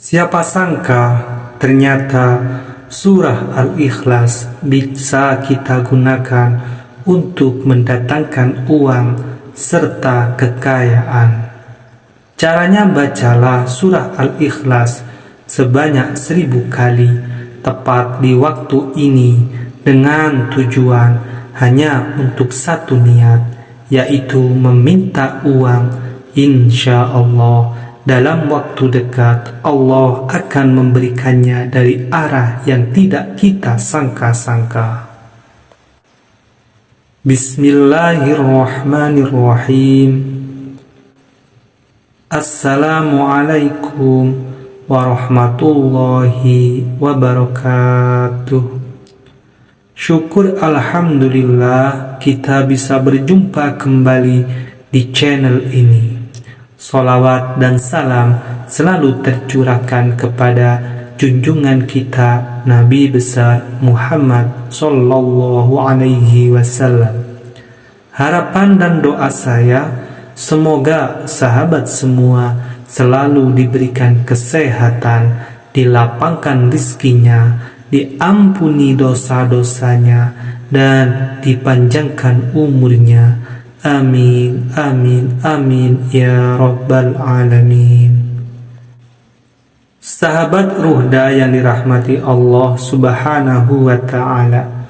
Siapa sangka ternyata surah Al-Ikhlas bisa kita gunakan untuk mendatangkan uang serta kekayaan. Caranya bacalah surah Al-Ikhlas sebanyak 1000 kali tepat di waktu ini dengan tujuan hanya untuk satu niat, yaitu meminta uang. Insya Allah dalam waktu dekat Allah akan memberikannya dari arah yang tidak kita sangka-sangka. Bismillahirrahmanirrahim. Assalamualaikum warahmatullahi wabarakatuh. Syukur alhamdulillah kita bisa berjumpa kembali di channel ini. Salawat dan salam selalu tercurahkan kepada junjungan kita Nabi besar Muhammad sallallahu alaihi wasallam. Harapan dan doa saya, semoga sahabat semua selalu diberikan kesehatan, dilapangkan rizkinya, diampuni dosa-dosanya, dan dipanjangkan umurnya. Amin, amin, amin, ya Rabbal Alamin. Sahabat Ruhda yang dirahmati Allah Subhanahu wa Ta'ala,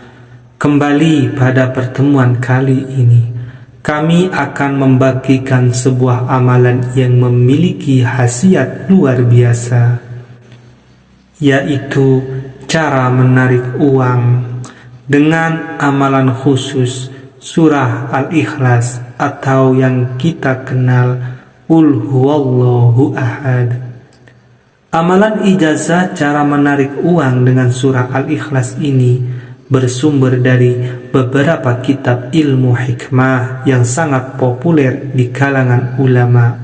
kembali pada pertemuan kali ini kami akan membagikan sebuah amalan yang memiliki khasiat luar biasa, yaitu cara menarik uang dengan amalan khusus surah Al-Ikhlas atau yang kita kenal Qul Huwallahu Ahad. Amalan ijazah cara menarik uang dengan surah Al-Ikhlas ini bersumber dari beberapa kitab ilmu hikmah yang sangat populer di kalangan ulama.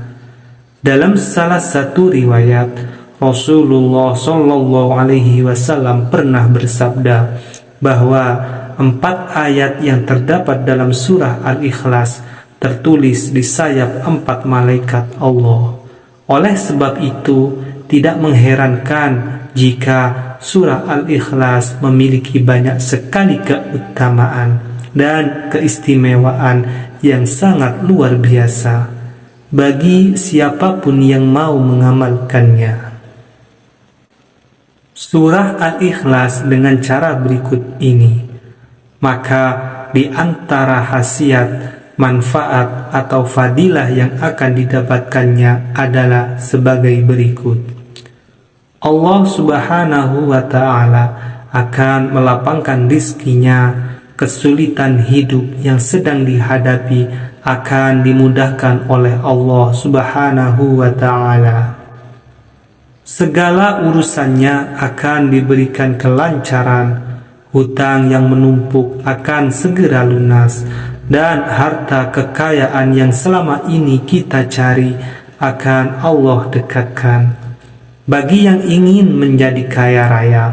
Dalam salah satu riwayat, Rasulullah Shallallahu Alaihi Wasallam pernah bersabda bahwa 4 ayat yang terdapat dalam surah Al-Ikhlas tertulis di sayap 4 malaikat Allah. Oleh sebab itu, tidak mengherankan jika surah Al-Ikhlas memiliki banyak sekali keutamaan dan keistimewaan yang sangat luar biasa bagi siapapun yang mau mengamalkannya. Surah Al-Ikhlas dengan cara berikut ini. Maka di antara khasiat, manfaat atau fadilah yang akan didapatkannya adalah sebagai berikut. Allah Subhanahu wa Ta'ala akan melapangkan rizkinya, kesulitan hidup yang sedang dihadapi akan dimudahkan oleh Allah Subhanahu wa Ta'ala. Segala urusannya akan diberikan kelancaran, hutang yang menumpuk akan segera lunas, dan harta kekayaan yang selama ini kita cari akan Allah dekatkan. Bagi yang ingin menjadi kaya raya,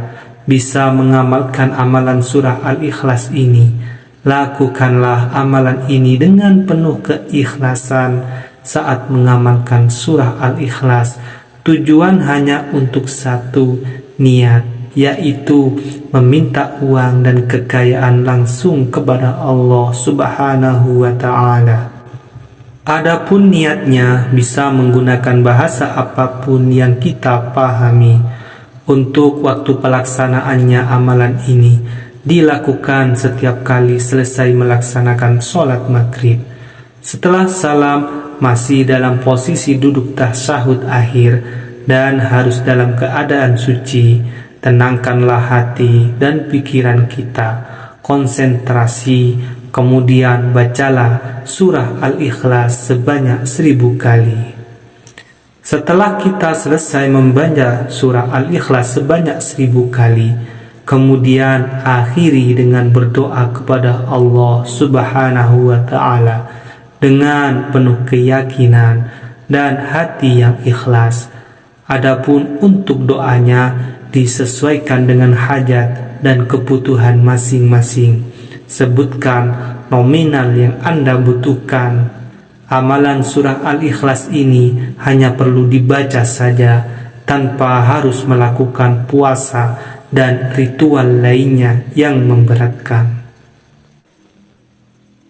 bisa mengamalkan amalan surah Al-Ikhlas ini. Lakukanlah amalan ini dengan penuh keikhlasan saat mengamalkan surah Al-Ikhlas. Tujuan hanya untuk satu, niat, yaitu meminta uang dan kekayaan langsung kepada Allah Subhanahu wa Ta'ala. Adapun niatnya bisa menggunakan bahasa apapun yang kita pahami. Untuk waktu pelaksanaannya, amalan ini dilakukan setiap kali selesai melaksanakan sholat maghrib. Setelah salam, masih dalam posisi duduk tasyahud akhir dan harus dalam keadaan suci. Tenangkanlah hati dan pikiran kita, konsentrasi, kemudian bacalah surah Al-Ikhlas sebanyak 1000 kali. Setelah kita selesai membaca surah Al-Ikhlas sebanyak 1000 kali, kemudian akhiri dengan berdoa kepada Allah Subhanahu wa Ta'ala dengan penuh keyakinan dan hati yang ikhlas. Adapun untuk doanya disesuaikan dengan hajat dan kebutuhan masing-masing. Sebutkan nominal yang Anda butuhkan. Amalan surah Al-Ikhlas ini hanya perlu dibaca saja tanpa harus melakukan puasa dan ritual lainnya yang memberatkan.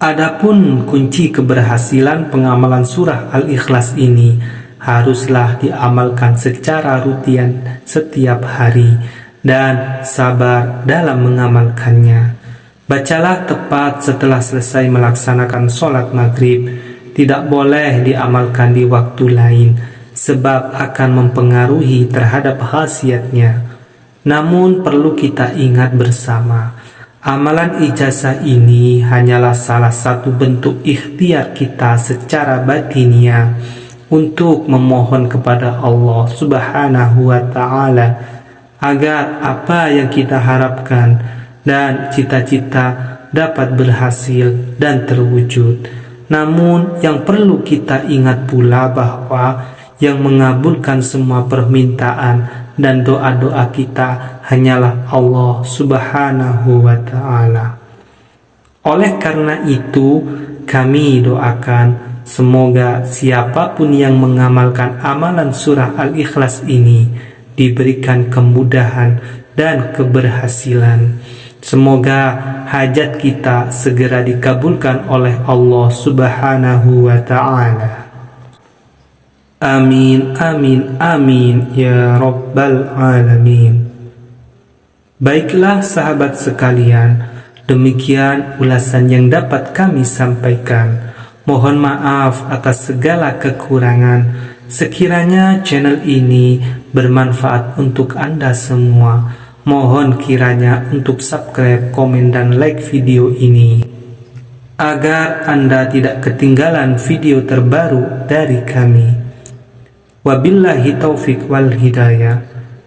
Adapun kunci keberhasilan pengamalan surah Al-Ikhlas ini haruslah diamalkan secara rutin setiap hari dan sabar dalam mengamalkannya. Bacalah tepat setelah selesai melaksanakan sholat maghrib. Tidak boleh diamalkan di waktu lain sebab akan mempengaruhi terhadap khasiatnya. Namun perlu kita ingat bersama, amalan ijazah ini hanyalah salah satu bentuk ikhtiar kita secara batiniah untuk memohon kepada Allah Subhanahu wa Ta'ala agar apa yang kita harapkan dan cita-cita dapat berhasil dan terwujud. Namun yang perlu kita ingat pula bahwa yang mengabulkan semua permintaan dan doa-doa kita hanyalah Allah Subhanahu wa Ta'ala. Oleh karena itu, kami doakan semoga siapapun yang mengamalkan amalan surah Al-Ikhlas ini diberikan kemudahan dan keberhasilan. Semoga hajat kita segera dikabulkan oleh Allah Subhanahu wa Ta'ala. Amin, amin, amin, ya Rabbal Alamin. Baiklah sahabat sekalian, demikian ulasan yang dapat kami sampaikan. Mohon maaf atas segala kekurangan. Sekiranya channel ini bermanfaat untuk Anda semua, mohon kiranya untuk subscribe, komen, dan like video ini agar Anda tidak ketinggalan video terbaru dari kami. Wabillahi taufik wal hidayah.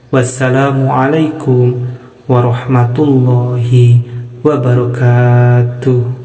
Wassalamualaikum warahmatullahi wabarakatuh.